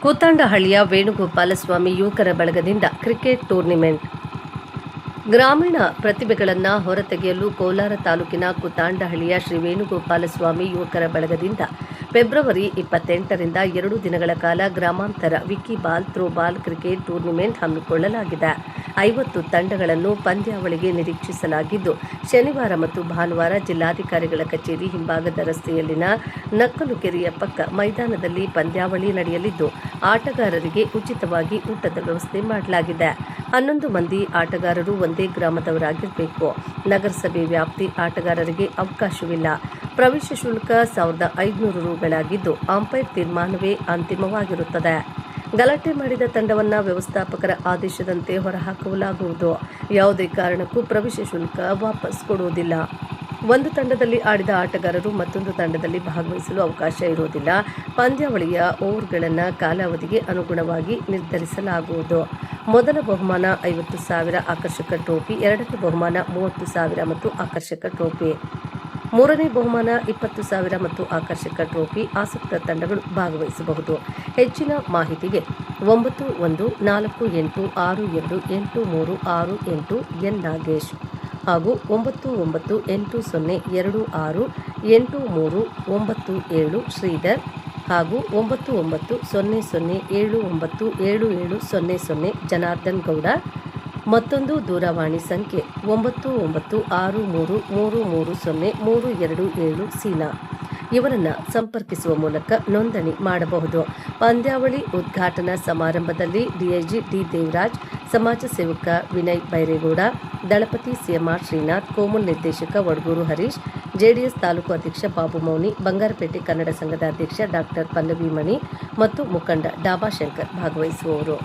ಕೂತಂಡಹಳ್ಳಿಯ ವೇಣುಗೋಪಾಲಸ್ವಾಮಿ ಯುವಕರ ಬಳಗದಿಂದ cricket tournament. ಗ್ರಾಮೀಣ ಪ್ರತಿಭೆಗಳನ್ನು ಹೊರತೆಗೆಯಲು ಕೋಲಾರ ತಾಲೂಕಿನ ಕೂತಂಡಹಳ್ಳಿಯ ಶ್ರೀ ವೇಣುಗೋಪಾಲಸ್ವಾಮಿ ಯುವಕರ ಬಳಗದಿಂದ ಫೆಬ್ರವರಿ 28ರಿಂದ 2 ದಿನಗಳ ಕಾಲ ಗ್ರಾಮಾಂತರ ವಿಕಿಬಾಲ್ ಥ್ರೋಬಾಲ್ ಕ್ರಿಕೆಟ್ ಟೂರ್ನಿಮೆಂಟ್ ಹಮ್ಮಿಕೊಳ್ಳಲಾಗಿದೆ. 50 ತಂಡಗಳನ್ನು ಪಂದ್ಯಾವಳಿಗೆ ನಿರೀಕ್ಷಿಸಲಾಗಿದ್ದು, ಶನಿವಾರ ಮತ್ತು ಭಾನುವಾರ ಜಿಲ್ಲಾಧಿಕಾರಿಗಳ ಕಚೇರಿ ಹಿಂಭಾಗದ ರಸ್ತೆಯಲ್ಲಿನ ನಕ್ಕಲು ಕೆರೆಯ ಪಕ್ಕ ಮೈದಾನದಲ್ಲಿ ಪಂದ್ಯಾವಳಿ ನಡೆಯಲಿದ್ದು, ಆಟಗಾರರಿಗೆ ಉಚಿತವಾಗಿ ಊಟದ ವ್ಯವಸ್ಥೆ ಮಾಡಲಾಗಿದೆ. 11 ಮಂದಿ ಆಟಗಾರರು ಒಂದೇ ಗ್ರಾಮದವರಾಗಿರಬೇಕು. ನಗರಸಭೆ ವ್ಯಾಪ್ತಿ ಆಟಗಾರರಿಗೆ ಅವಕಾಶವಿಲ್ಲ. ಪ್ರವೇಶ ಶುಲ್ಕ 1500 ರೂಗಳಾಗಿದ್ದು, ಅಂಪೈರ್ ತೀರ್ಮಾನವೇ ಅಂತಿಮವಾಗಿರುತ್ತದೆ. ಗಲಾಟೆ ಮಾಡಿದ ತಂಡವನ್ನು ವ್ಯವಸ್ಥಾಪಕರ ಆದೇಶದಂತೆ ಹೊರಹಾಕಲಾಗುವುದು. ಯಾವುದೇ ಕಾರಣಕ್ಕೂ ಪ್ರವೇಶ ಶುಲ್ಕ ವಾಪಸ್ ಕೊಡುವುದಿಲ್ಲ. ಒಂದು ತಂಡದಲ್ಲಿ ಆಡಿದ ಆಟಗಾರರು ಮತ್ತೊಂದು ತಂಡದಲ್ಲಿ ಭಾಗವಹಿಸಲು ಅವಕಾಶ ಇರುವುದಿಲ್ಲ. ಪಂದ್ಯಾವಳಿಯ ಓವರ್ಗಳನ್ನು ಕಾಲಾವಧಿಗೆ ಅನುಗುಣವಾಗಿ ನಿರ್ಧರಿಸಲಾಗುವುದು. ಮೊದಲ ಬಹುಮಾನ 50,000 ಆಕರ್ಷಕ ಟ್ರೋಫಿ, ಎರಡನೇ ಬಹುಮಾನ 30,000 ಮತ್ತು ಆಕರ್ಷಕ ಟ್ರೋಫಿ, ಮೂರನೇ ಬಹುಮಾನ 20,000 ಮತ್ತು ಆಕರ್ಷಕ ಟ್ರೋಫಿ. ಆಸಕ್ತ ತಂಡಗಳು ಭಾಗವಹಿಸಬಹುದು. ಹೆಚ್ಚಿನ ಮಾಹಿತಿಗೆ 9148628368 ಎನ್ ನಾಗೇಶ್ ಹಾಗೂ 9980268397 ಶ್ರೀಧರ್ ಹಾಗೂ 9900797700 ಜನಾರ್ದನ್ ಗೌಡ. ಮತ್ತೊಂದು ದೂರವಾಣಿ ಸಂಖ್ಯೆ 9963330327 ಸೀನಾ. ಇವರನ್ನು ಸಂಪರ್ಕಿಸುವ ಮೂಲಕ ನೋಂದಣಿ ಮಾಡಬಹುದು. ಪಂದ್ಯಾವಳಿ ಉದ್ಘಾಟನಾ ಸಮಾರಂಭದಲ್ಲಿ ಡಿಐಜಿ ಡಿ ದೇವರಾಜ್, ಸಮಾಜ ಸೇವಕ ವಿನಯ್ ಬೈರೇಗೌಡ, ದಳಪತಿ ಸಿಎಂಆರ್ ಶ್ರೀನಾಥ್, ಕೋಮುಲ್ ನಿರ್ದೇಶಕ ವಡಗೂರು ಹರೀಶ್, ಜೆಡಿಎಸ್ ತಾಲೂಕು ಅಧ್ಯಕ್ಷ ಬಾಬು ಮೌನಿ, ಬಂಗಾರಪೇಟೆ ಕನ್ನಡ ಸಂಘದ ಅಧ್ಯಕ್ಷ ಡಾಕ್ಟರ್ ಪಲ್ಲವಿ ಮಣಿ ಮತ್ತು ಮುಖಂಡ ಡಾಬಾ ಶಂಕರ್ ಭಾಗವಹಿಸುವವರು.